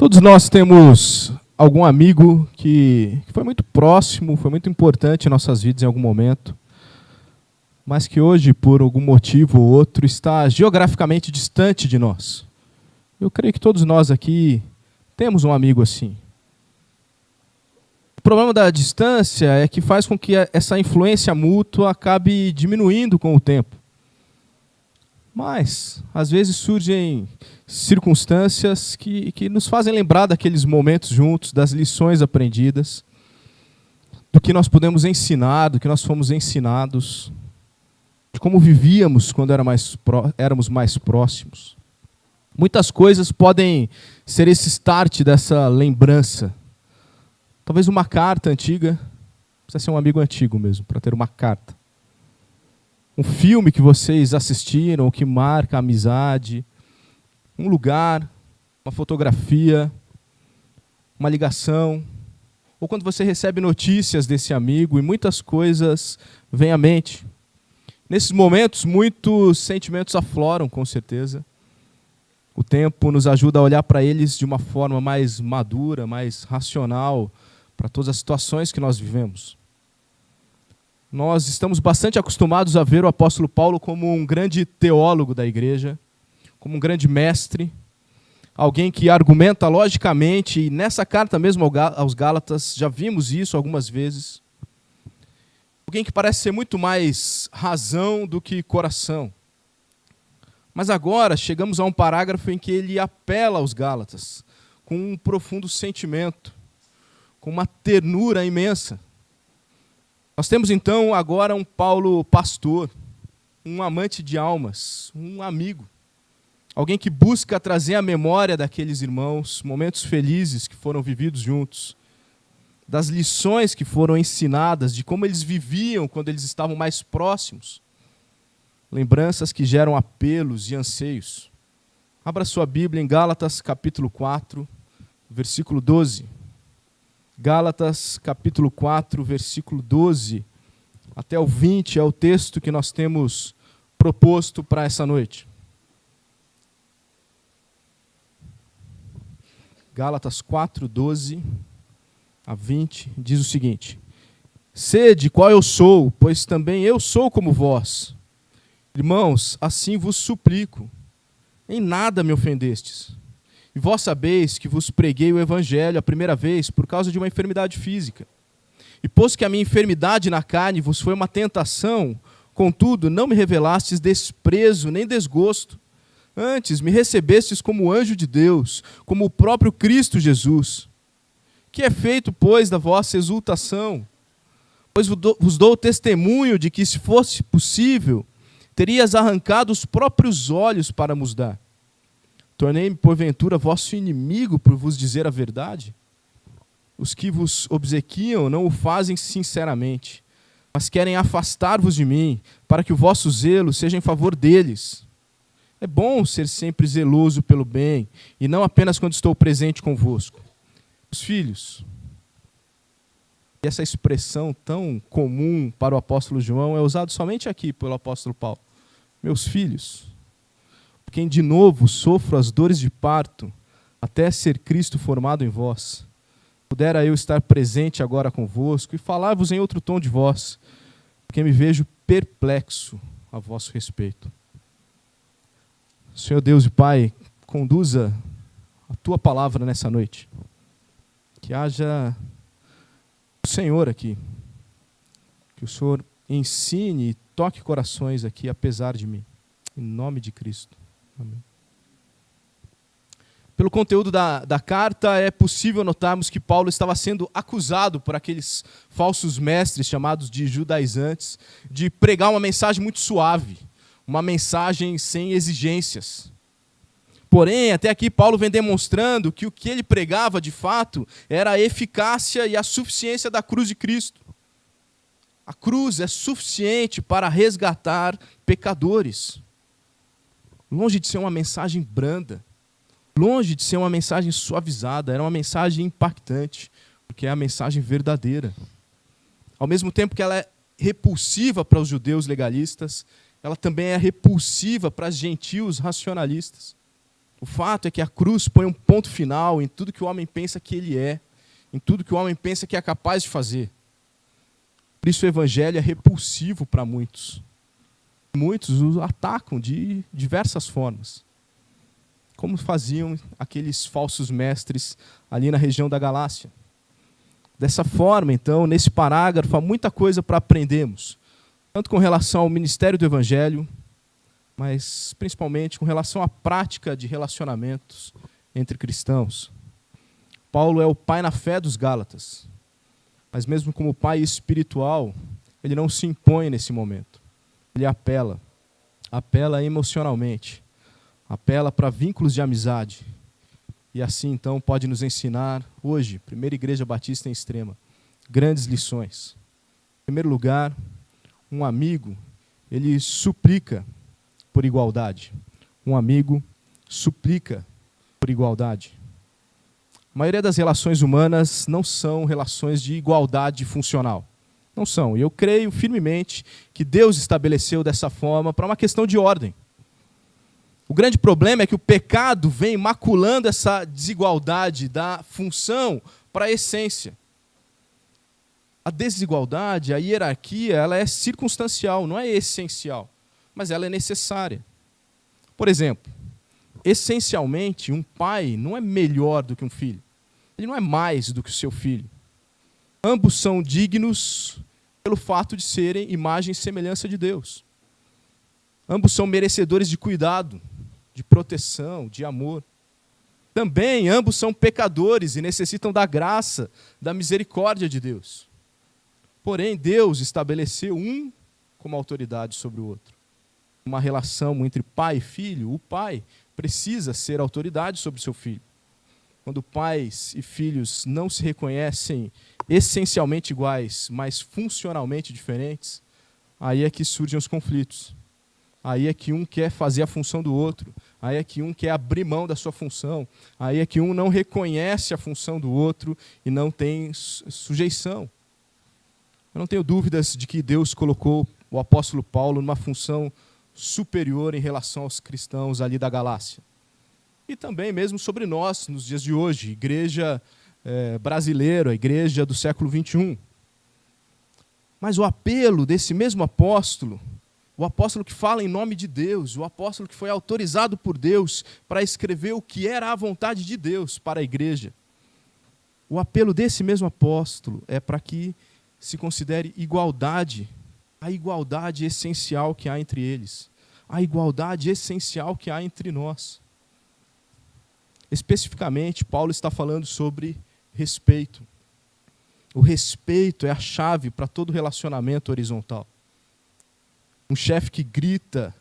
Todos nós temos algum amigo que foi muito próximo, foi muito importante em nossas vidas em algum momento, mas que hoje, por algum motivo ou outro, está geograficamente distante de nós. Eu creio que todos nós aqui temos um amigo assim. O problema da distância é que faz com que essa influência mútua acabe diminuindo com o tempo. Mas, às vezes, surgem circunstâncias que nos fazem lembrar daqueles momentos juntos, das lições aprendidas, do que nós podemos ensinar, do que nós fomos ensinados, de como vivíamos quando éramos mais próximos. Muitas coisas podem ser esse start dessa lembrança. Talvez uma carta antiga, precisa ser um amigo antigo mesmo, para ter uma carta. Um filme que vocês assistiram, que marca a amizade, um lugar, uma fotografia, uma ligação, ou quando você recebe notícias desse amigo e muitas coisas vêm à mente. Nesses momentos, muitos sentimentos afloram, com certeza. O tempo nos ajuda a olhar para eles de uma forma mais madura, mais racional, para todas as situações que nós vivemos. Nós estamos bastante acostumados a ver o apóstolo Paulo como um grande teólogo da igreja, como um grande mestre, alguém que argumenta logicamente, e nessa carta mesmo aos Gálatas já vimos isso algumas vezes. Alguém que parece ser muito mais razão do que coração. Mas agora chegamos a um parágrafo em que ele apela aos Gálatas, com um profundo sentimento, com uma ternura imensa. Nós temos então agora um Paulo pastor, um amante de almas, um amigo. Alguém que busca trazer à memória daqueles irmãos momentos felizes que foram vividos juntos, das lições que foram ensinadas, de como eles viviam quando eles estavam mais próximos. Lembranças que geram apelos e anseios. Abra sua Bíblia em Gálatas capítulo 4, versículo 12. Gálatas capítulo 4, versículo 12 até o 20 é o texto que nós temos proposto para essa noite. Gálatas 4, 12 a 20 diz o seguinte: Sede qual eu sou, pois também eu sou como vós. Irmãos, assim vos suplico, em nada me ofendestes. E vós sabeis que vos preguei o evangelho a primeira vez por causa de uma enfermidade física. E posto que a minha enfermidade na carne vos foi uma tentação, contudo não me revelastes desprezo nem desgosto. Antes me recebestes como anjo de Deus, como o próprio Cristo Jesus. Que é feito, pois, da vossa exultação? Pois vos dou testemunho de que, se fosse possível, terias arrancado os próprios olhos para nos dar. Tornei-me, porventura, vosso inimigo por vos dizer a verdade? Os que vos obsequiam não o fazem sinceramente, mas querem afastar-vos de mim, para que o vosso zelo seja em favor deles. É bom ser sempre zeloso pelo bem, e não apenas quando estou presente convosco. Os filhos. E essa expressão tão comum para o apóstolo João é usada somente aqui pelo apóstolo Paulo. Meus filhos, por quem de novo sofro as dores de parto, até ser Cristo formado em vós. Pudera eu estar presente agora convosco e falar-vos em outro tom de voz, porque me vejo perplexo a vosso respeito. Senhor Deus e Pai, conduza a Tua palavra nessa noite. Que haja o Senhor aqui. Que o Senhor ensine e toque corações aqui, apesar de mim. Em nome de Cristo. Amém. Pelo conteúdo da carta, é possível notarmos que Paulo estava sendo acusado por aqueles falsos mestres chamados de judaizantes de pregar uma mensagem muito suave, uma mensagem sem exigências. Porém, até aqui Paulo vem demonstrando que o que ele pregava de fato era a eficácia e a suficiência da cruz de Cristo. A cruz é suficiente para resgatar pecadores. Longe de ser uma mensagem branda, longe de ser uma mensagem suavizada, era uma mensagem impactante, porque é a mensagem verdadeira. Ao mesmo tempo que ela é repulsiva para os judeus legalistas, ela também é repulsiva para os gentios racionalistas. O fato é que a cruz põe um ponto final em tudo que o homem pensa que ele é, em tudo que o homem pensa que é capaz de fazer. Por isso o evangelho é repulsivo para muitos. Muitos o atacam de diversas formas, como faziam aqueles falsos mestres ali na região da Galácia. Dessa forma, então, nesse parágrafo, há muita coisa para aprendermos, tanto com relação ao ministério do evangelho, mas principalmente com relação à prática de relacionamentos entre cristãos. Paulo é o pai na fé dos Gálatas, mas mesmo como pai espiritual, ele não se impõe nesse momento. Ele apela emocionalmente, apela para vínculos de amizade. E assim, então, pode nos ensinar, hoje, Primeira Igreja Batista em Extrema, grandes lições. Em primeiro lugar, um amigo, ele suplica por igualdade. Um amigo suplica por igualdade. A maioria das relações humanas não são relações de igualdade funcional. Não são. E eu creio firmemente que Deus estabeleceu dessa forma para uma questão de ordem. O grande problema é que o pecado vem maculando essa desigualdade da função para a essência. A desigualdade, a hierarquia, ela é circunstancial, não é essencial, mas ela é necessária. Por exemplo, essencialmente, um pai não é melhor do que um filho. Ele não é mais do que o seu filho. Ambos são dignos pelo fato de serem imagem e semelhança de Deus. Ambos são merecedores de cuidado, de proteção, de amor. Também ambos são pecadores e necessitam da graça, da misericórdia de Deus. Porém, Deus estabeleceu um como autoridade sobre o outro. Uma relação entre pai e filho, o pai precisa ser autoridade sobre o seu filho. Quando pais e filhos não se reconhecem essencialmente iguais, mas funcionalmente diferentes, aí é que surgem os conflitos. Aí é que um quer fazer a função do outro. Aí é que um quer abrir mão da sua função. Aí é que um não reconhece a função do outro e não tem sujeição. Eu não tenho dúvidas de que Deus colocou o apóstolo Paulo numa função superior em relação aos cristãos ali da Galácia. E também mesmo sobre nós, nos dias de hoje, igreja brasileira, a igreja do século XXI. Mas o apelo desse mesmo apóstolo, o apóstolo que fala em nome de Deus, o apóstolo que foi autorizado por Deus para escrever o que era a vontade de Deus para a igreja, o apelo desse mesmo apóstolo é para que se considere igualdade, a igualdade essencial que há entre eles, a igualdade essencial que há entre nós. Especificamente, Paulo está falando sobre respeito. O respeito é a chave para todo relacionamento horizontal. Um chefe que grita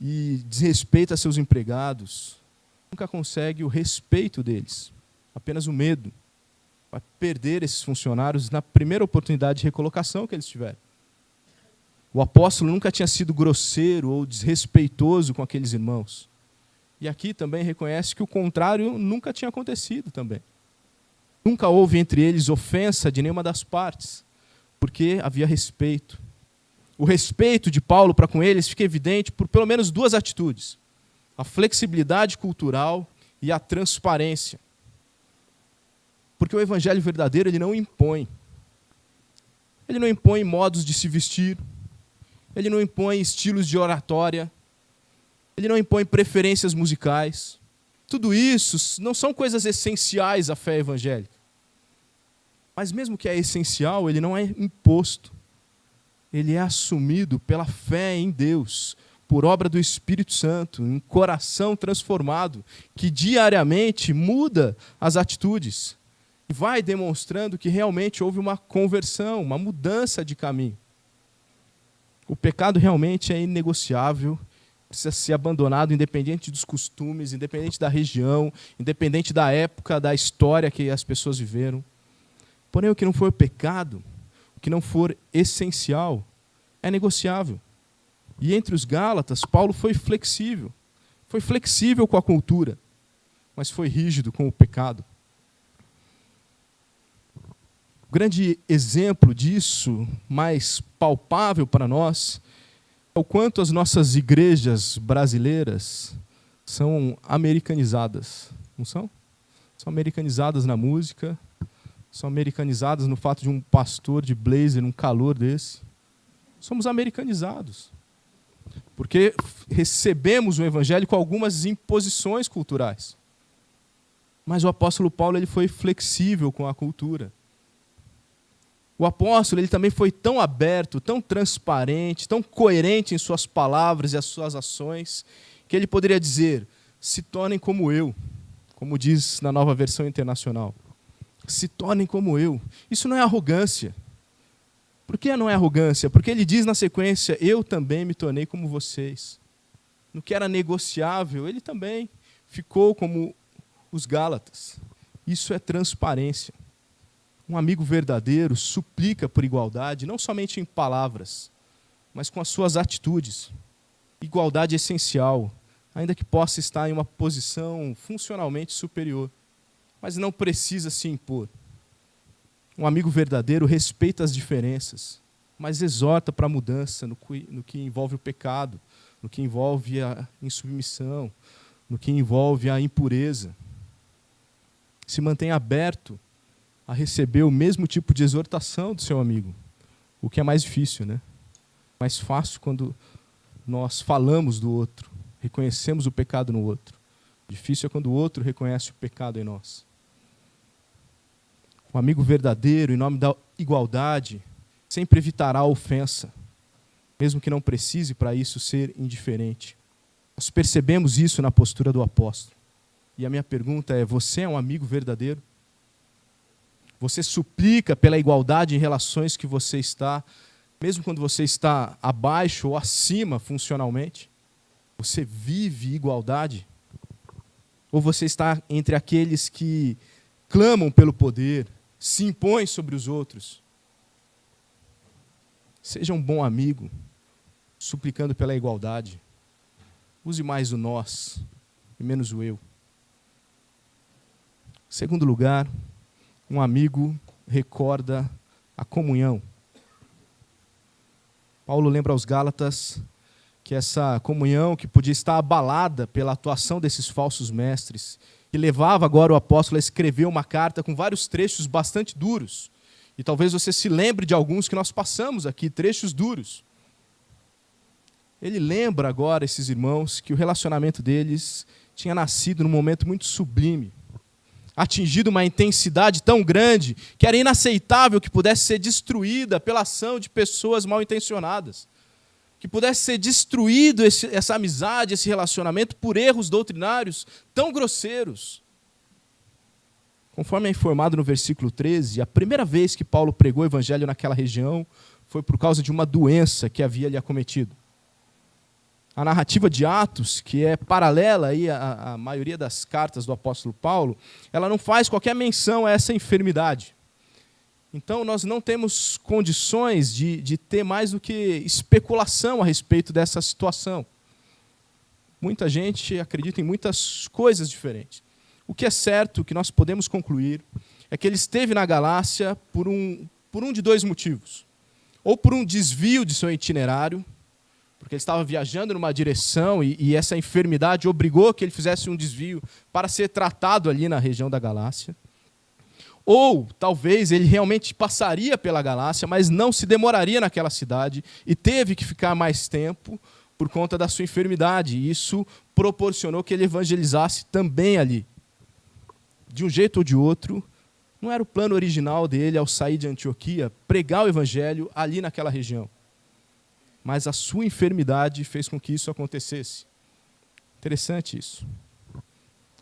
e desrespeita seus empregados nunca consegue o respeito deles, apenas o medo. Vai perder esses funcionários na primeira oportunidade de recolocação que eles tiverem. O apóstolo nunca tinha sido grosseiro ou desrespeitoso com aqueles irmãos. E aqui também reconhece que o contrário nunca tinha acontecido também. Nunca houve entre eles ofensa de nenhuma das partes, porque havia respeito. O respeito de Paulo para com eles fica evidente por pelo menos duas atitudes: a flexibilidade cultural e a transparência. Porque o evangelho verdadeiro ele não impõe. Ele não impõe modos de se vestir, ele não impõe estilos de oratória, ele não impõe preferências musicais. Tudo isso não são coisas essenciais à fé evangélica. Mas mesmo que é essencial, ele não é imposto. Ele é assumido pela fé em Deus, por obra do Espírito Santo, um coração transformado, que diariamente muda as atitudes e vai demonstrando que realmente houve uma conversão, uma mudança de caminho. O pecado realmente é inegociável, precisa ser abandonado independente dos costumes, independente da região, independente da época, da história que as pessoas viveram. Porém, o que não for pecado, o que não for essencial, é negociável. E entre os Gálatas, Paulo foi flexível com a cultura, mas foi rígido com o pecado. O grande exemplo disso, mais palpável para nós, é o quanto as nossas igrejas brasileiras são americanizadas, não são? São americanizadas na música, são americanizadas no fato de um pastor de blazer, num calor desse. Somos americanizados. Porque recebemos o evangelho com algumas imposições culturais. Mas o apóstolo Paulo ele foi flexível com a cultura. O apóstolo ele também foi tão aberto, tão transparente, tão coerente em suas palavras e as suas ações, que ele poderia dizer, se tornem como eu, como diz na Nova Versão Internacional. Se tornem como eu. Isso não é arrogância. Por que não é arrogância? Porque ele diz na sequência, eu também me tornei como vocês. No que era negociável, ele também ficou como os Gálatas. Isso é transparência. Um amigo verdadeiro suplica por igualdade, não somente em palavras, mas com as suas atitudes. Igualdade essencial, ainda que possa estar em uma posição funcionalmente superior, mas não precisa se impor. Um amigo verdadeiro respeita as diferenças, mas exorta para a mudança no que envolve o pecado, no que envolve a insubmissão, no que envolve a impureza. Se mantém aberto a receber o mesmo tipo de exortação do seu amigo, o que é mais difícil, né? Mais fácil quando nós falamos do outro, reconhecemos o pecado no outro. Difícil é quando o outro reconhece o pecado em nós. Um amigo verdadeiro, em nome da igualdade, sempre evitará a ofensa, mesmo que não precise para isso ser indiferente. Nós percebemos isso na postura do apóstolo. E a minha pergunta é, você é um amigo verdadeiro? Você suplica pela igualdade em relações que você está, mesmo quando você está abaixo ou acima funcionalmente? Você vive igualdade? Ou você está entre aqueles que clamam pelo poder, se impõem sobre os outros? Seja um bom amigo, suplicando pela igualdade. Use mais o nós e menos o eu. Segundo lugar, um amigo recorda a comunhão. Paulo lembra aos Gálatas que essa comunhão que podia estar abalada pela atuação desses falsos mestres, que levava agora o apóstolo a escrever uma carta com vários trechos bastante duros. E talvez você se lembre de alguns que nós passamos aqui, trechos duros. Ele lembra agora esses irmãos que o relacionamento deles tinha nascido num momento muito sublime, atingido uma intensidade tão grande que era inaceitável que pudesse ser destruída pela ação de pessoas mal intencionadas, que pudesse ser destruído essa amizade, esse relacionamento por erros doutrinários tão grosseiros. Conforme é informado no versículo 13, a primeira vez que Paulo pregou o evangelho naquela região foi por causa de uma doença que havia lhe acometido. A narrativa de Atos, que é paralela aí à maioria das cartas do apóstolo Paulo, ela não faz qualquer menção a essa enfermidade. Então, nós não temos condições de ter mais do que especulação a respeito dessa situação. Muita gente acredita em muitas coisas diferentes. O que é certo, o que nós podemos concluir, é que ele esteve na Galácia por um de dois motivos. Ou por um desvio de seu itinerário, porque ele estava viajando numa direção e essa enfermidade obrigou que ele fizesse um desvio para ser tratado ali na região da Galácia. Ou, talvez, ele realmente passaria pela Galácia, mas não se demoraria naquela cidade e teve que ficar mais tempo por conta da sua enfermidade. E isso proporcionou que ele evangelizasse também ali. De um jeito ou de outro, não era o plano original dele, ao sair de Antioquia, pregar o evangelho ali naquela região. Mas a sua enfermidade fez com que isso acontecesse. Interessante isso.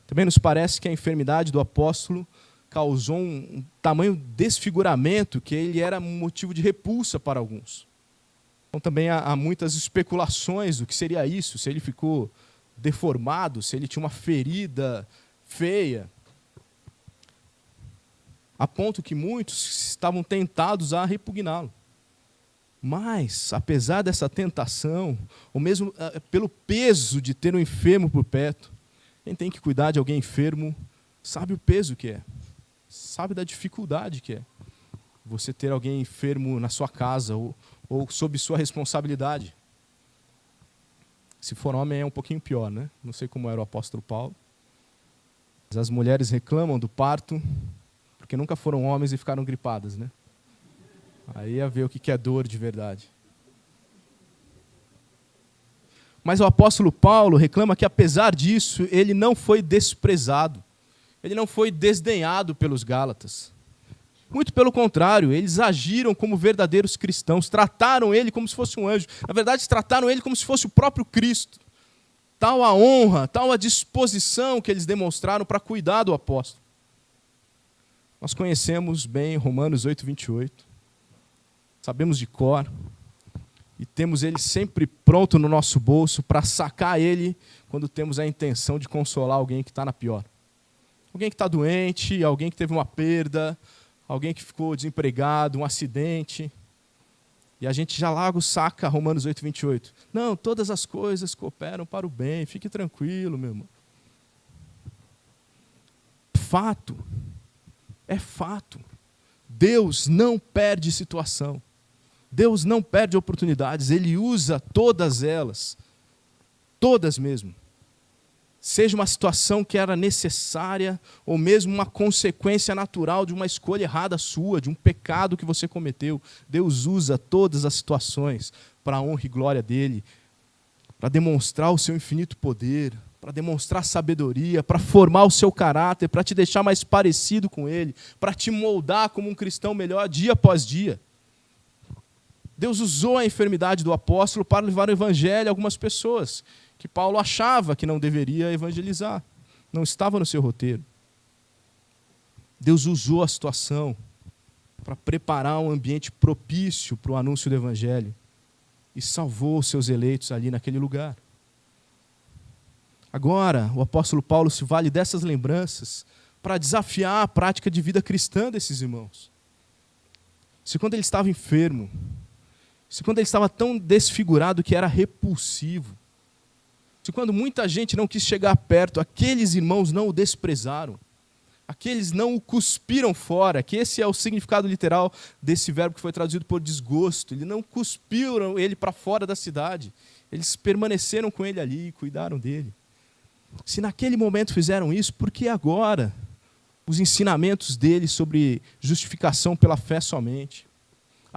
Também nos parece que a enfermidade do apóstolo causou um tamanho desfiguramento que ele era motivo de repulsa para alguns. Então também há muitas especulações do que seria isso, se ele ficou deformado, se ele tinha uma ferida feia, a ponto que muitos estavam tentados a repugná-lo. Mas, apesar dessa tentação, ou mesmo pelo peso de ter um enfermo por perto, quem tem que cuidar de alguém enfermo sabe o peso que é, sabe da dificuldade que é você ter alguém enfermo na sua casa ou sob sua responsabilidade. Se for homem é um pouquinho pior, né? Não sei como era o apóstolo Paulo. Mas as mulheres reclamam do parto porque nunca foram homens e ficaram gripadas, né? Aí ia ver o que é dor de verdade. Mas o apóstolo Paulo reclama que, apesar disso, ele não foi desprezado. Ele não foi desdenhado pelos Gálatas. Muito pelo contrário, eles agiram como verdadeiros cristãos, trataram ele como se fosse um anjo. Na verdade, trataram ele como se fosse o próprio Cristo. Tal a honra, tal a disposição que eles demonstraram para cuidar do apóstolo. Nós conhecemos bem Romanos 8, 28. Sabemos de cor. E temos ele sempre pronto no nosso bolso para sacar ele quando temos a intenção de consolar alguém que está na pior. Alguém que está doente, alguém que teve uma perda, alguém que ficou desempregado, um acidente. E a gente já logo saca Romanos 8, 28. Não, todas as coisas cooperam para o bem, fique tranquilo, meu irmão. Fato, é fato. Deus não perde situação. Deus não perde oportunidades, Ele usa todas elas, todas mesmo. Seja uma situação que era necessária, ou mesmo uma consequência natural de uma escolha errada sua, de um pecado que você cometeu. Deus usa todas as situações para a honra e glória dEle, para demonstrar o seu infinito poder, para demonstrar sabedoria, para formar o seu caráter, para te deixar mais parecido com Ele, para te moldar como um cristão melhor dia após dia. Deus usou a enfermidade do apóstolo para levar o evangelho a algumas pessoas que Paulo achava que não deveria evangelizar. Não estava no seu roteiro. Deus usou a situação para preparar um ambiente propício para o anúncio do evangelho e salvou os seus eleitos ali naquele lugar. Agora, o apóstolo Paulo se vale dessas lembranças para desafiar a prática de vida cristã desses irmãos. Se quando ele estava enfermo, se quando ele estava tão desfigurado que era repulsivo, se quando muita gente não quis chegar perto, aqueles irmãos não o desprezaram, aqueles não o cuspiram fora, que esse é o significado literal desse verbo que foi traduzido por desgosto. Eles não cuspiram ele para fora da cidade, eles permaneceram com ele ali e cuidaram dele. Se naquele momento fizeram isso, por que agora os ensinamentos dele sobre justificação pela fé somente?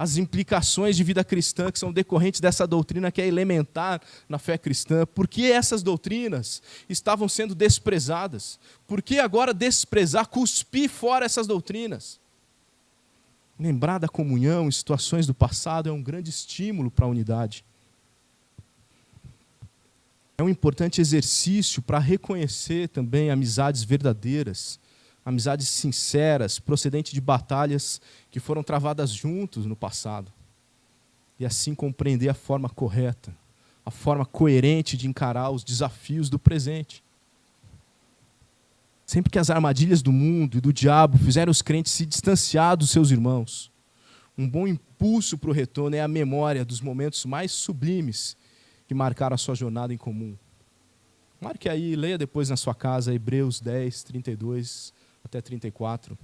As implicações de vida cristã que são decorrentes dessa doutrina que é elementar na fé cristã. Por que essas doutrinas estavam sendo desprezadas? Por que agora desprezar, cuspir fora essas doutrinas? Lembrar da comunhão em situações do passado é um grande estímulo para a unidade. É um importante exercício para reconhecer também amizades verdadeiras, amizades sinceras, procedentes de batalhas que foram travadas juntos no passado. E assim compreender a forma correta, a forma coerente de encarar os desafios do presente. Sempre que as armadilhas do mundo e do diabo fizeram os crentes se distanciar dos seus irmãos, um bom impulso para o retorno é a memória dos momentos mais sublimes que marcaram a sua jornada em comum. Marque aí, leia depois na sua casa Hebreus 10, 32 até 34.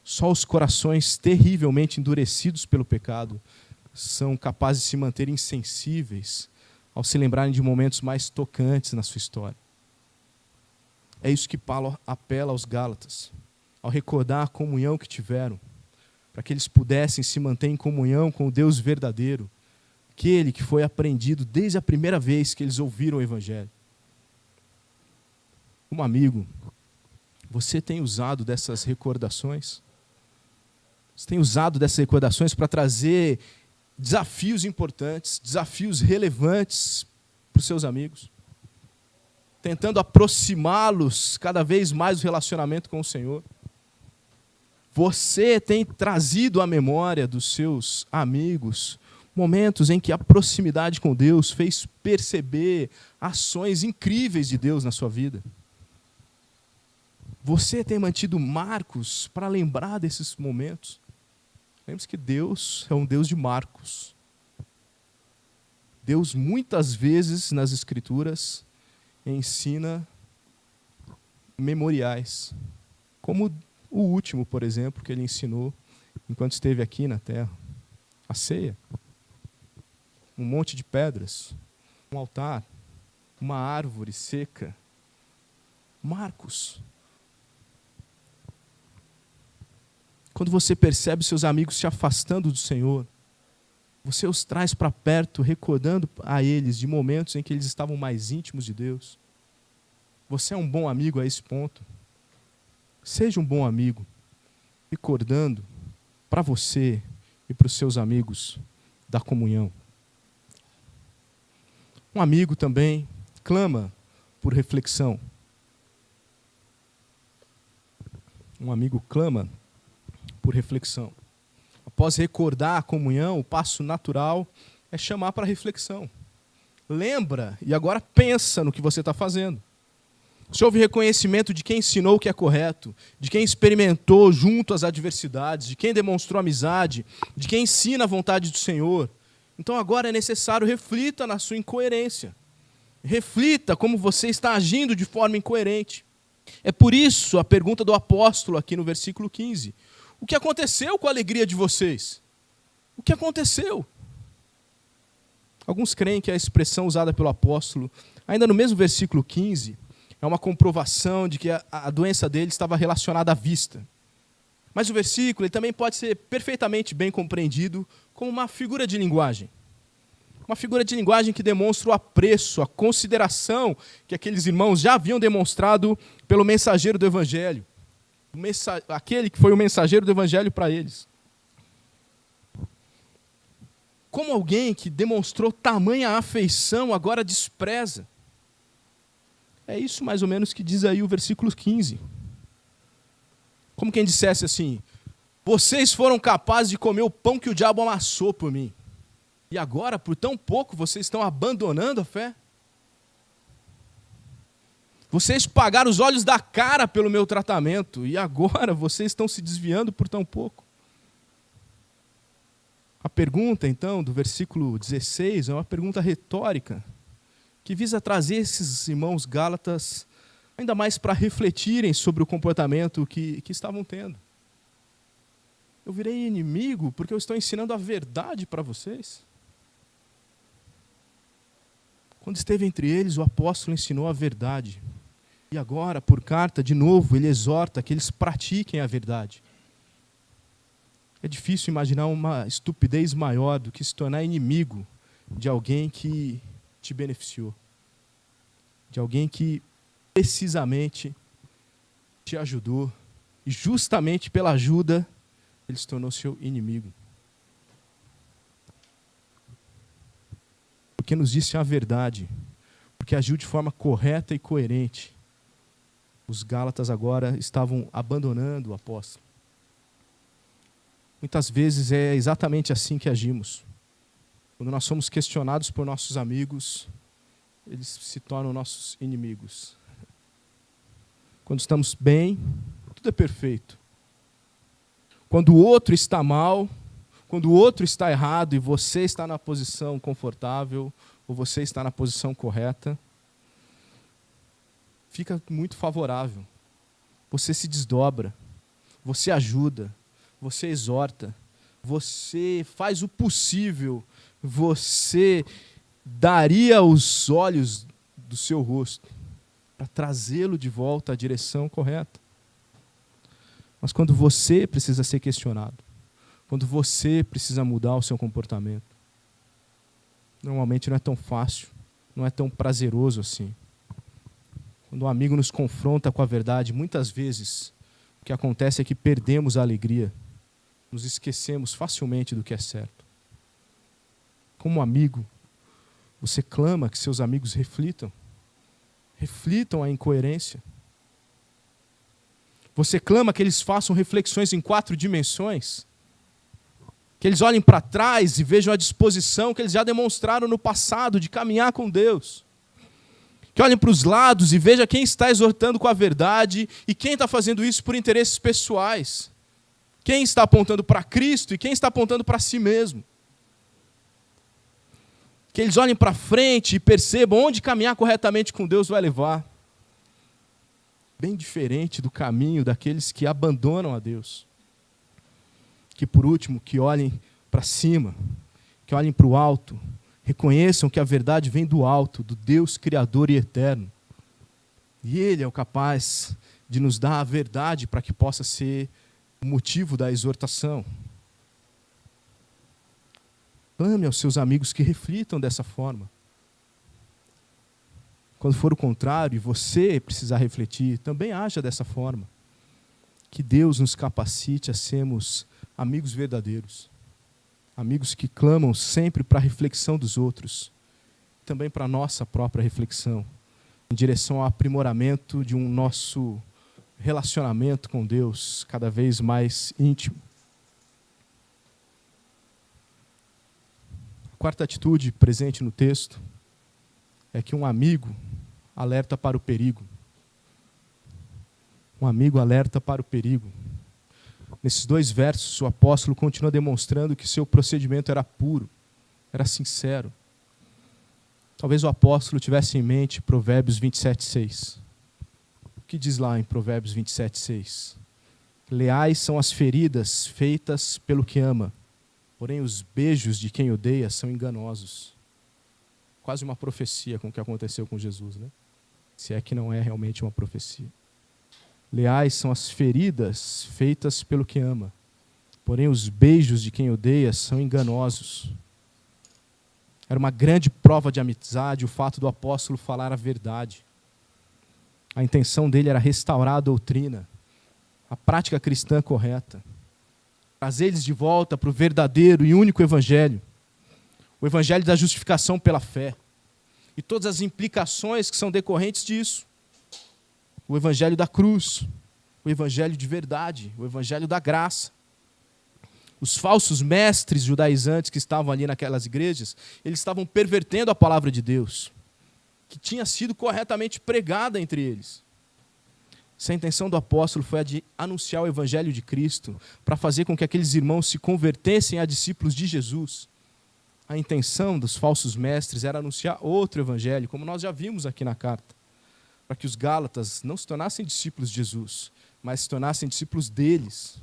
Só os corações terrivelmente endurecidos pelo pecado são capazes de se manter insensíveis ao se lembrarem de momentos mais tocantes na sua história. É isso que Paulo apela aos Gálatas, ao recordar a comunhão que tiveram, para que eles pudessem se manter em comunhão com o Deus verdadeiro, aquele que foi aprendido desde a primeira vez que eles ouviram o Evangelho. Como amigo, você tem usado dessas recordações? Você tem usado dessas recordações para trazer desafios importantes, desafios relevantes para os seus amigos? Tentando aproximá-los cada vez mais do relacionamento com o Senhor? Você tem trazido à memória dos seus amigos momentos em que a proximidade com Deus fez perceber ações incríveis de Deus na sua vida? Você tem mantido marcos para lembrar desses momentos? Lembre-se que Deus é um Deus de marcos. Deus, muitas vezes, nas Escrituras, ensina memoriais. Como o último, por exemplo, que ele ensinou enquanto esteve aqui na terra. A ceia. Um monte de pedras. um altar, uma árvore seca. Marcos. Quando você percebe seus amigos se afastando do Senhor, você os traz para perto, recordando a eles de momentos em que eles estavam mais íntimos de Deus. Você é um bom amigo a esse ponto. Seja um bom amigo, recordando para você e para os seus amigos da comunhão. Um amigo também clama por reflexão. Um amigo clama por reflexão. Após recordar a comunhão, o passo natural é chamar para reflexão. Lembra e agora pensa no que você está fazendo. Se houve reconhecimento de quem ensinou o que é correto, de quem experimentou junto às adversidades, de quem demonstrou amizade, de quem ensina a vontade do Senhor, então agora é necessário reflita na sua incoerência. Reflita como você está agindo de forma incoerente. É por isso a pergunta do apóstolo aqui no versículo 15. O que aconteceu com a alegria de vocês? O que aconteceu? Alguns creem que a expressão usada pelo apóstolo, ainda no mesmo versículo 15, é uma comprovação de que a doença dele estava relacionada à vista. Mas o versículo ele também pode ser perfeitamente bem compreendido como uma figura de linguagem. Uma figura de linguagem que demonstra o apreço, a consideração que aqueles irmãos já haviam demonstrado pelo mensageiro do Evangelho. Aquele que foi o mensageiro do Evangelho para eles. Como alguém que demonstrou tamanha afeição agora despreza. É isso mais ou menos que diz aí o versículo 15. Como quem dissesse assim, vocês foram capazes de comer o pão que o diabo amassou por mim. E agora, por tão pouco, vocês estão abandonando a fé? Vocês pagaram os olhos da cara pelo meu tratamento, e agora vocês estão se desviando por tão pouco. A pergunta, então, do versículo 16, é uma pergunta retórica, que visa trazer esses irmãos gálatas ainda mais para refletirem sobre o comportamento que estavam tendo. Eu virei inimigo porque eu estou ensinando a verdade para vocês? Quando esteve entre eles, o apóstolo ensinou a verdade. E agora, por carta, de novo, ele exorta que eles pratiquem a verdade. É difícil imaginar uma estupidez maior do que se tornar inimigo de alguém que te beneficiou. De alguém que precisamente te ajudou. E justamente pela ajuda, ele se tornou seu inimigo. Porque nos disse a verdade. Porque agiu de forma correta e coerente. Os gálatas agora estavam abandonando o apóstolo. Muitas vezes é exatamente assim que agimos. Quando nós somos questionados por nossos amigos, eles se tornam nossos inimigos. Quando estamos bem, tudo é perfeito. Quando o outro está mal, quando o outro está errado e você está na posição confortável, ou você está na posição correta, fica muito favorável. Você se desdobra, você ajuda, você exorta, você faz o possível, você daria os olhos do seu rosto para trazê-lo de volta à direção correta. Mas quando você precisa ser questionado, quando você precisa mudar o seu comportamento, normalmente não é tão fácil, não é tão prazeroso assim. Quando um amigo nos confronta com a verdade, muitas vezes o que acontece é que perdemos a alegria, nos esquecemos facilmente do que é certo. Como amigo, você clama que seus amigos reflitam a incoerência. Você clama que eles façam reflexões em 4 dimensões, que eles olhem para trás e vejam a disposição que eles já demonstraram no passado de caminhar com Deus. Que olhem para os lados e vejam quem está exortando com a verdade e quem está fazendo isso por interesses pessoais. Quem está apontando para Cristo e quem está apontando para si mesmo. Que eles olhem para frente e percebam onde caminhar corretamente com Deus vai levar. Bem diferente do caminho daqueles que abandonam a Deus. Que por último, que olhem para cima, que olhem para o alto, Reconheçam que a verdade vem do alto, do Deus Criador e Eterno. E Ele é o capaz de nos dar a verdade para que possa ser o motivo da exortação. Clame aos seus amigos que reflitam dessa forma. Quando for o contrário e você precisar refletir, também haja dessa forma. Que Deus nos capacite a sermos amigos verdadeiros. Amigos que clamam sempre para a reflexão dos outros. Também para a nossa própria reflexão. Em direção ao aprimoramento de um nosso relacionamento com Deus cada vez mais íntimo. A quarta atitude presente no texto é que um amigo alerta para o perigo. Um amigo alerta para o perigo. Nesses 2 versos, o apóstolo continua demonstrando que seu procedimento era puro, era sincero. Talvez o apóstolo tivesse em mente Provérbios 27:6. O que diz lá em Provérbios 27:6? Leais são as feridas feitas pelo que ama, porém os beijos de quem odeia são enganosos. Quase uma profecia com o que aconteceu com Jesus, né? Se é que não é realmente uma profecia. Leais são as feridas feitas pelo que ama, porém os beijos de quem odeia são enganosos. Era uma grande prova de amizade o fato do apóstolo falar a verdade. A intenção dele era restaurar a doutrina, a prática cristã correta. Trazer eles de volta para o verdadeiro e único evangelho. O evangelho da justificação pela fé. E todas as implicações que são decorrentes disso. O evangelho da cruz, o evangelho de verdade, o evangelho da graça. Os falsos mestres judaizantes que estavam ali naquelas igrejas, eles estavam pervertendo a palavra de Deus, que tinha sido corretamente pregada entre eles. Se a intenção do apóstolo foi a de anunciar o evangelho de Cristo, para fazer com que aqueles irmãos se convertessem a discípulos de Jesus, a intenção dos falsos mestres era anunciar outro evangelho, como nós já vimos aqui na carta, para que os gálatas não se tornassem discípulos de Jesus, mas se tornassem discípulos deles.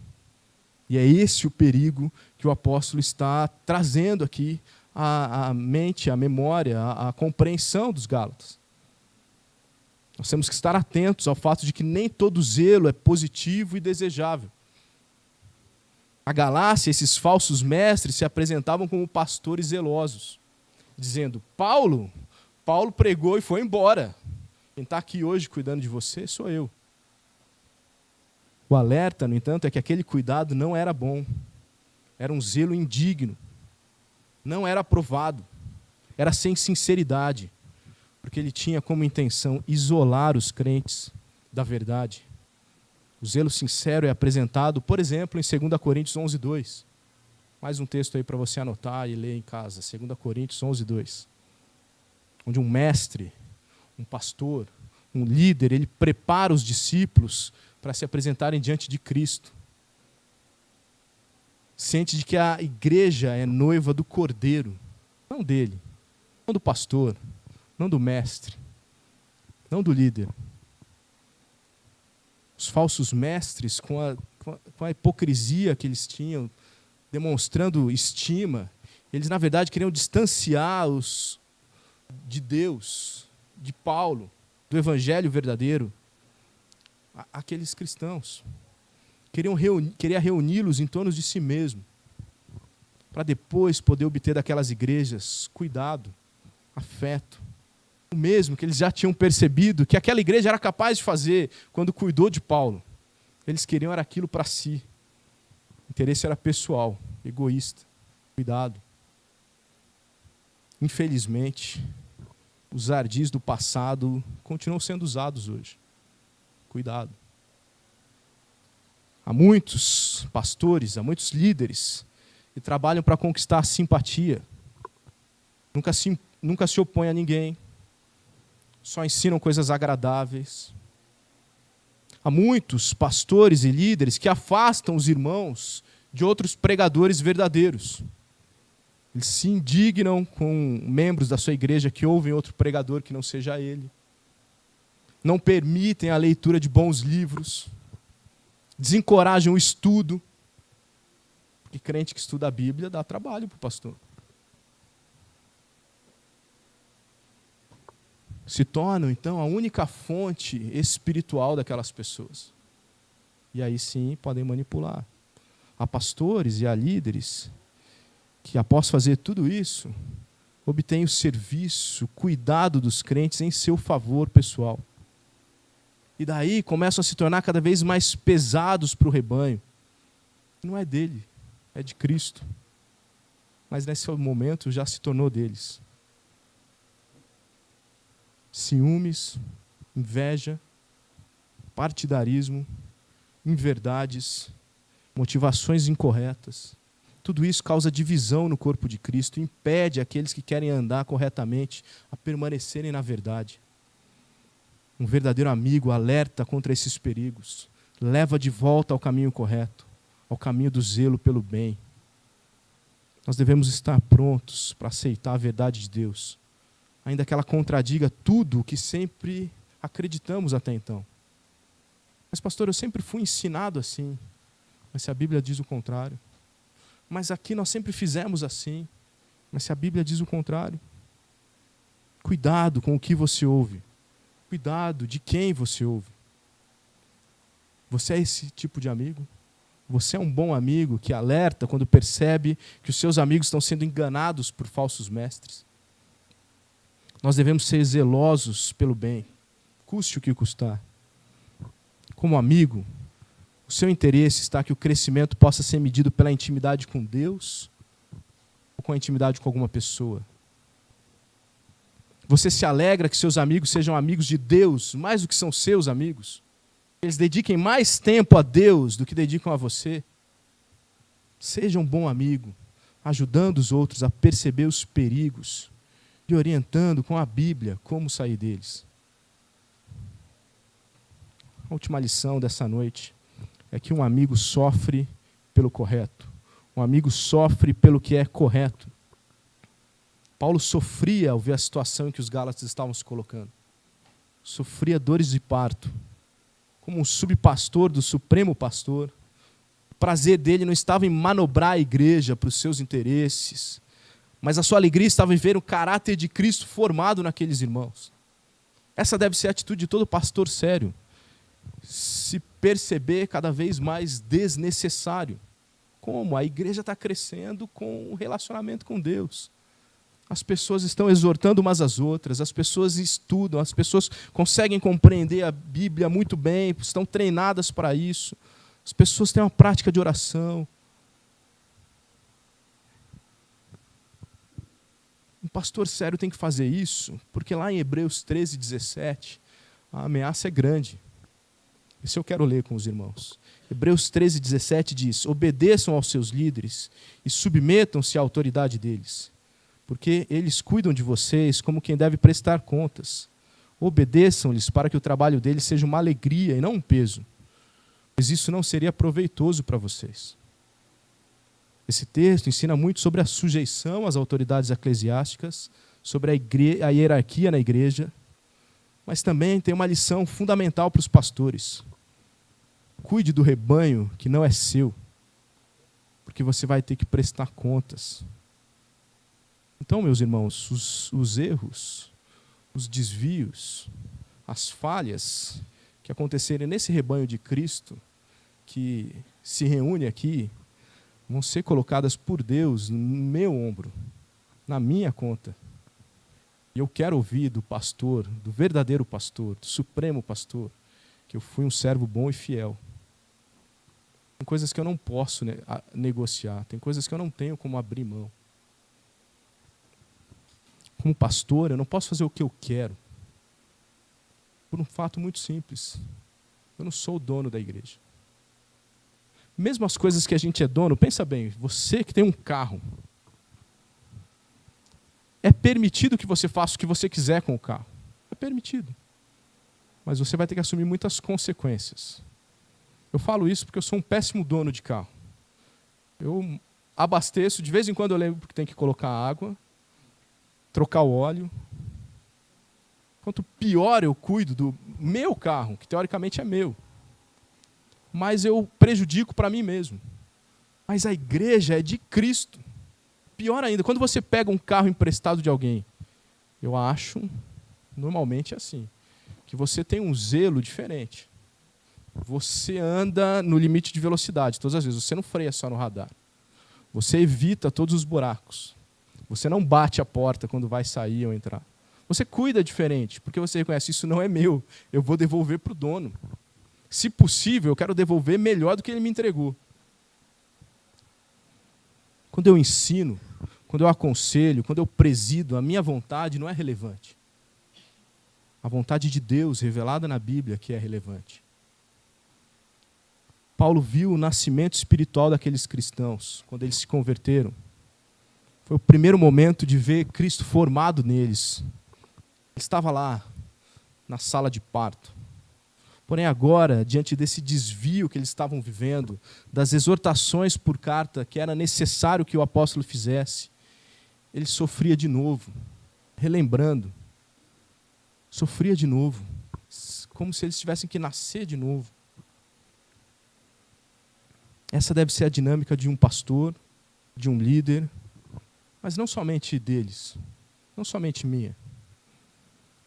E é esse o perigo que o apóstolo está trazendo aqui à mente, à memória, à compreensão dos gálatas. Nós temos que estar atentos ao fato de que nem todo zelo é positivo e desejável. A Galácia, esses falsos mestres se apresentavam como pastores zelosos, dizendo: Paulo pregou e foi embora. Quem está aqui hoje cuidando de você sou eu. O alerta, no entanto, é que aquele cuidado não era bom. Era um zelo indigno. Não era aprovado. Era sem sinceridade. Porque ele tinha como intenção isolar os crentes da verdade. O zelo sincero é apresentado, por exemplo, em 2 Coríntios 11:2. Mais um texto aí para você anotar e ler em casa. 2 Coríntios 11:2. Onde um mestre, um pastor, um líder, ele prepara os discípulos para se apresentarem diante de Cristo. Ciente de que a igreja é noiva do Cordeiro, não dele, não do pastor, não do mestre, não do líder. Os falsos mestres, com a hipocrisia que eles tinham, demonstrando estima, eles na verdade queriam distanciar-os de Deus, de Paulo, do evangelho verdadeiro. Aqueles cristãos queria reuni-los em torno de si mesmo, para depois poder obter daquelas igrejas cuidado, afeto, o mesmo que eles já tinham percebido que aquela igreja era capaz de fazer quando cuidou de Paulo. Eles queriam era aquilo para si. O interesse era pessoal, egoísta, cuidado. Infelizmente, os ardis do passado continuam sendo usados hoje. Cuidado. Há muitos pastores, há muitos líderes que trabalham para conquistar a simpatia. Nunca se opõem a ninguém. Só ensinam coisas agradáveis. Há muitos pastores e líderes que afastam os irmãos de outros pregadores verdadeiros. Eles se indignam com membros da sua igreja que ouvem outro pregador que não seja ele. Não permitem a leitura de bons livros, desencorajam o estudo, porque crente que estuda a Bíblia dá trabalho para o pastor. se tornam, então, a única fonte espiritual daquelas pessoas. E aí sim podem manipular. Há pastores e há líderes que, após fazer tudo isso, obtêm o serviço, o cuidado dos crentes em seu favor pessoal. E daí começam a se tornar cada vez mais pesados para o rebanho. Não é dele, é de Cristo. Mas nesse momento já se tornou deles. Ciúmes, inveja, partidarismo, inverdades, motivações incorretas. Tudo isso causa divisão no corpo de Cristo, impede aqueles que querem andar corretamente a permanecerem na verdade. Um verdadeiro amigo alerta contra esses perigos, leva de volta ao caminho correto, ao caminho do zelo pelo bem. Nós devemos estar prontos para aceitar a verdade de Deus, ainda que ela contradiga tudo o que sempre acreditamos até então. Mas, pastor, eu sempre fui ensinado assim. Mas se a Bíblia diz o contrário? Mas aqui nós sempre fizemos assim. Mas se a Bíblia diz o contrário? Cuidado com o que você ouve. Cuidado de quem você ouve. Você é esse tipo de amigo? Você é um bom amigo que alerta quando percebe que os seus amigos estão sendo enganados por falsos mestres? Nós devemos ser zelosos pelo bem, custe o que custar. Como amigo, o seu interesse está que o crescimento possa ser medido pela intimidade com Deus ou com a intimidade com alguma pessoa? Você se alegra que seus amigos sejam amigos de Deus mais do que são seus amigos? Eles dediquem mais tempo a Deus do que dedicam a você? Seja um bom amigo, ajudando os outros a perceber os perigos e orientando com a Bíblia como sair deles. A última lição dessa noite é que um amigo sofre pelo correto. Um amigo sofre pelo que é correto. Paulo sofria ao ver a situação em que os Gálatas estavam se colocando. Sofria dores de parto. Como um subpastor do Supremo Pastor, o prazer dele não estava em manobrar a igreja para os seus interesses, mas a sua alegria estava em ver o caráter de Cristo formado naqueles irmãos. Essa deve ser a atitude de todo pastor sério. Se perceber cada vez mais desnecessário. Como? A igreja está crescendo com o relacionamento com Deus. As pessoas estão exortando umas às outras, as pessoas estudam, as pessoas conseguem compreender a Bíblia muito bem, estão treinadas para isso. As pessoas têm uma prática de oração. Um pastor sério tem que fazer isso, porque lá em Hebreus 13:17, a ameaça é grande. Isso eu quero ler com os irmãos. Hebreus 13:17 diz: obedeçam aos seus líderes e submetam-se à autoridade deles, porque eles cuidam de vocês como quem deve prestar contas. Obedeçam-lhes para que o trabalho deles seja uma alegria e não um peso, pois isso não seria proveitoso para vocês. Esse texto ensina muito sobre a sujeição às autoridades eclesiásticas, sobre a hierarquia na igreja, mas também tem uma lição fundamental para os pastores. Cuide do rebanho que não é seu, porque você vai ter que prestar contas. Então, meus irmãos, os erros, os desvios, as falhas que acontecerem nesse rebanho de Cristo, que se reúne aqui, vão ser colocadas por Deus no meu ombro, na minha conta. E eu quero ouvir do pastor, do verdadeiro pastor, do supremo pastor, que eu fui um servo bom e fiel. Tem coisas que eu não posso negociar, tem coisas que eu não tenho como abrir mão. Como pastor, eu não posso fazer o que eu quero. Por um fato muito simples. Eu não sou o dono da igreja. Mesmo as coisas que a gente é dono, pensa bem, você que tem um carro, é permitido que você faça o que você quiser com o carro. É permitido. Mas você vai ter que assumir muitas consequências. Eu falo isso porque eu sou um péssimo dono de carro. Eu abasteço, de vez em quando eu lembro que tem que colocar água, trocar o óleo. Quanto pior eu cuido do meu carro, que teoricamente é meu, mas eu prejudico para mim mesmo. Mas a igreja é de Cristo. Pior ainda, quando você pega um carro emprestado de alguém, eu acho Normalmente é assim. Que você tem um zelo diferente. Você anda no limite de velocidade todas as vezes. Você não freia só no radar. Você evita todos os buracos. Você não bate a porta quando vai sair ou entrar. Você cuida diferente, porque você reconhece, isso não é meu. Eu vou devolver para o dono. Se possível, eu quero devolver melhor do que ele me entregou. Quando eu ensino, quando eu aconselho, quando eu presido, a minha vontade não é relevante. A vontade de Deus revelada na Bíblia que é relevante. Paulo viu o nascimento espiritual daqueles cristãos, quando eles se converteram. Foi o primeiro momento de ver Cristo formado neles. Ele estava lá, na sala de parto. Porém, agora, diante desse desvio que eles estavam vivendo, das exortações por carta que era necessário que o apóstolo fizesse, ele sofria de novo, relembrando. Sofria de novo, como se eles tivessem que nascer de novo. Essa deve ser a dinâmica de um pastor, de um líder, mas não somente deles, não somente minha.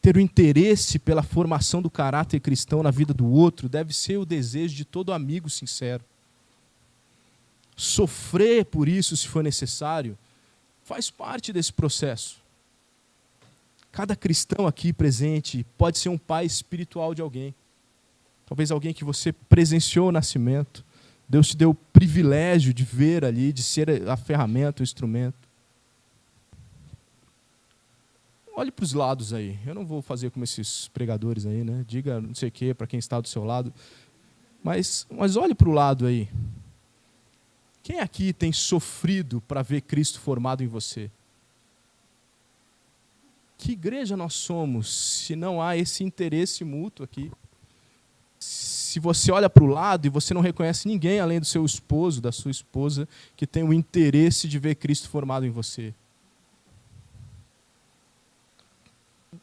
Ter o interesse pela formação do caráter cristão na vida do outro deve ser o desejo de todo amigo sincero. Sofrer por isso, se for necessário, faz parte desse processo. Cada cristão aqui presente pode ser um pai espiritual de alguém. Talvez alguém que você presenciou o nascimento. Deus te deu o privilégio de ver ali, de ser a ferramenta, o instrumento. Olhe para os lados aí. Eu não vou fazer como esses pregadores aí, né? Diga não sei o quê para quem está do seu lado. Mas olhe para o lado aí. Quem aqui tem sofrido para ver Cristo formado em você? Que igreja nós somos se não há esse interesse mútuo aqui? Se você olha para o lado e você não reconhece ninguém além do seu esposo, da sua esposa, que tem o interesse de ver Cristo formado em você.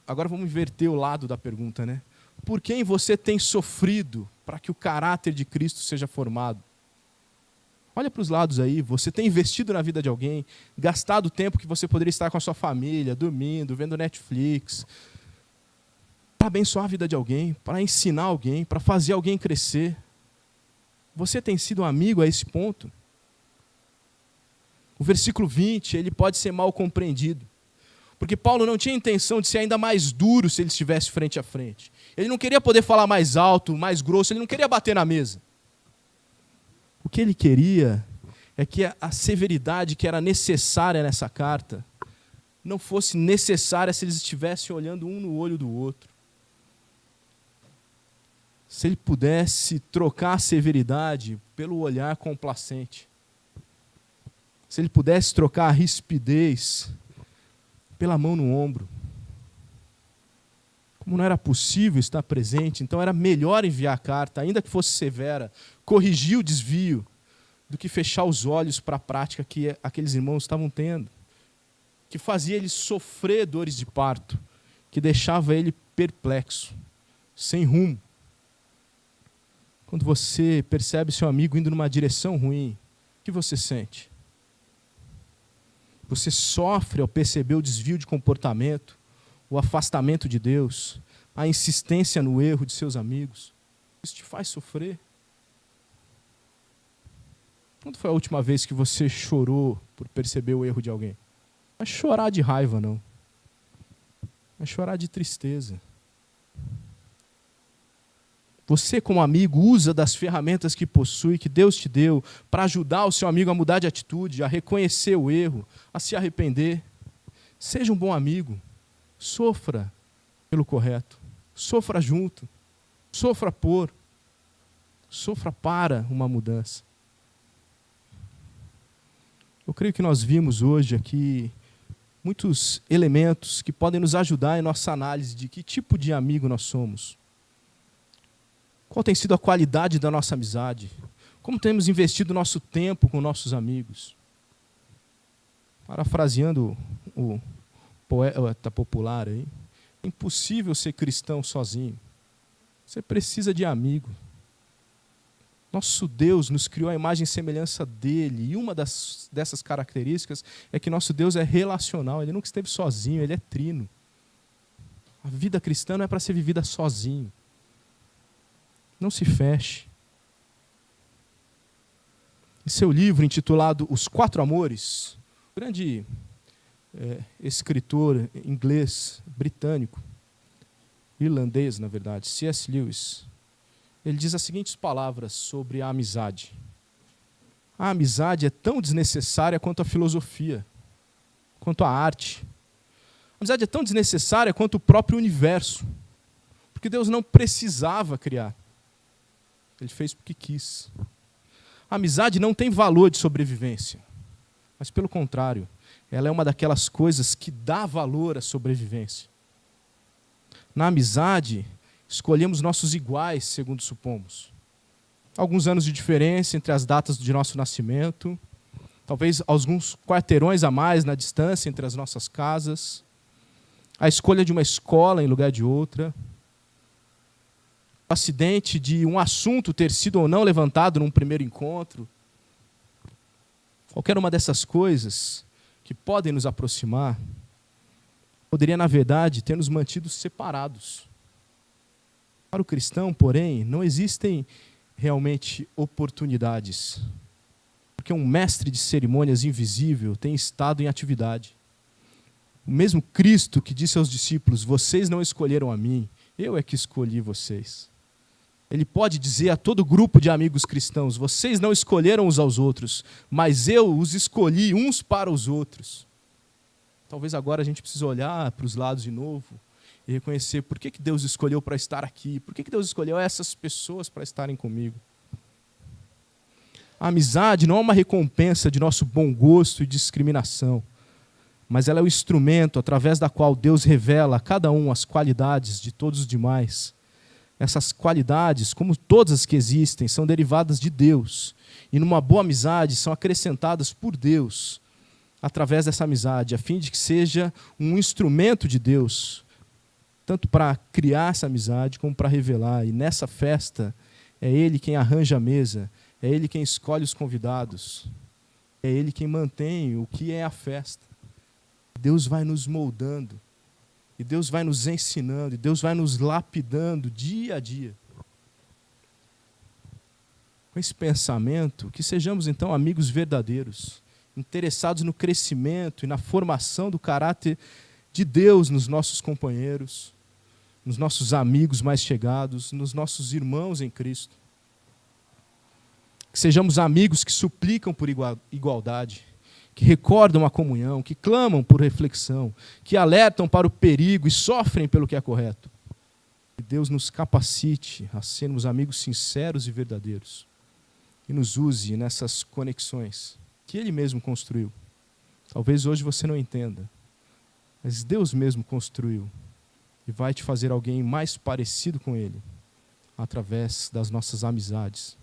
Agora vamos inverter o lado da pergunta, né? Por quem você tem sofrido para que o caráter de Cristo seja formado? Olha para os lados aí, você tem investido na vida de alguém, gastado o tempo que você poderia estar com a sua família, dormindo, vendo Netflix, para abençoar a vida de alguém, para ensinar alguém, para fazer alguém crescer. Você tem sido um amigo a esse ponto? O versículo 20, ele pode ser mal compreendido. Porque Paulo não tinha intenção de ser ainda mais duro se ele estivesse frente a frente. Ele não queria poder falar mais alto, mais grosso, ele não queria bater na mesa. O que ele queria é que a severidade que era necessária nessa carta não fosse necessária se eles estivessem olhando um no olho do outro. Se ele pudesse trocar a severidade pelo olhar complacente. Se ele pudesse trocar a rispidez pela mão no ombro. Como não era possível estar presente, então era melhor enviar a carta, ainda que fosse severa, corrigir o desvio, do que fechar os olhos para a prática que aqueles irmãos estavam tendo, que fazia ele sofrer dores de parto, que deixava ele perplexo, sem rumo. Quando você percebe seu amigo indo numa direção ruim, o que você sente? Você sofre ao perceber o desvio de comportamento, o afastamento de Deus, a insistência no erro de seus amigos. Isso te faz sofrer. Quando foi a última vez que você chorou por perceber o erro de alguém? Não é chorar de raiva, não. É chorar de tristeza. Você, como amigo, usa das ferramentas que possui, que Deus te deu, para ajudar o seu amigo a mudar de atitude, a reconhecer o erro, a se arrepender. Seja um bom amigo. Sofra pelo correto. Sofra junto. Sofra por. Sofra para uma mudança. Eu creio que nós vimos hoje aqui muitos elementos que podem nos ajudar em nossa análise de que tipo de amigo nós somos. Qual tem sido a qualidade da nossa amizade? Como temos investido nosso tempo com nossos amigos? Parafraseando o poeta popular aí, é impossível ser cristão sozinho. Você precisa de amigo. Nosso Deus nos criou a imagem e semelhança dele, e uma dessas características é que nosso Deus é relacional, ele nunca esteve sozinho, ele é trino. A vida cristã não é para ser vivida sozinho. Não se feche. Em seu livro intitulado Os Quatro Amores, o grande escritor inglês, britânico, irlandês, na verdade, C.S. Lewis, ele diz as seguintes palavras sobre a amizade. A amizade é tão desnecessária quanto a filosofia, quanto a arte. A amizade é tão desnecessária quanto o próprio universo, porque Deus não precisava criar. Ele fez porque quis. A amizade não tem valor de sobrevivência, mas pelo contrário, ela é uma daquelas coisas que dá valor à sobrevivência. Na amizade, escolhemos nossos iguais, segundo supomos. Alguns anos de diferença entre as datas de nosso nascimento, talvez alguns quarteirões a mais na distância entre as nossas casas, a escolha de uma escola em lugar de outra, o acidente de um assunto ter sido ou não levantado num primeiro encontro. Qualquer uma dessas coisas que podem nos aproximar, poderia, na verdade, ter nos mantido separados. Para o cristão, porém, não existem realmente oportunidades, porque um mestre de cerimônias invisível tem estado em atividade. O mesmo Cristo que disse aos discípulos, vocês não escolheram a mim, eu é que escolhi vocês. Ele pode dizer a todo grupo de amigos cristãos, vocês não escolheram uns aos outros, mas eu os escolhi uns para os outros. Talvez agora a gente precise olhar para os lados de novo e reconhecer por que Deus escolheu para estar aqui, por que Deus escolheu essas pessoas para estarem comigo. A amizade não é uma recompensa de nosso bom gosto e discriminação, mas ela é o instrumento através da qual Deus revela a cada um as qualidades de todos os demais. Essas qualidades, como todas as que existem, são derivadas de Deus. E numa boa amizade são acrescentadas por Deus através dessa amizade, a fim de que seja um instrumento de Deus, tanto para criar essa amizade como para revelar. E nessa festa é Ele quem arranja a mesa, é Ele quem escolhe os convidados, é Ele quem mantém o que é a festa. Deus vai nos moldando. E Deus vai nos ensinando, e Deus vai nos lapidando dia a dia. Com esse pensamento, que sejamos então amigos verdadeiros, interessados no crescimento e na formação do caráter de Deus nos nossos companheiros, nos nossos amigos mais chegados, nos nossos irmãos em Cristo. Que sejamos amigos que suplicam por igualdade, que recordam a comunhão, que clamam por reflexão, que alertam para o perigo e sofrem pelo que é correto. Que Deus nos capacite a sermos amigos sinceros e verdadeiros e nos use nessas conexões que Ele mesmo construiu. Talvez hoje você não entenda, mas Deus mesmo construiu e vai te fazer alguém mais parecido com Ele através das nossas amizades.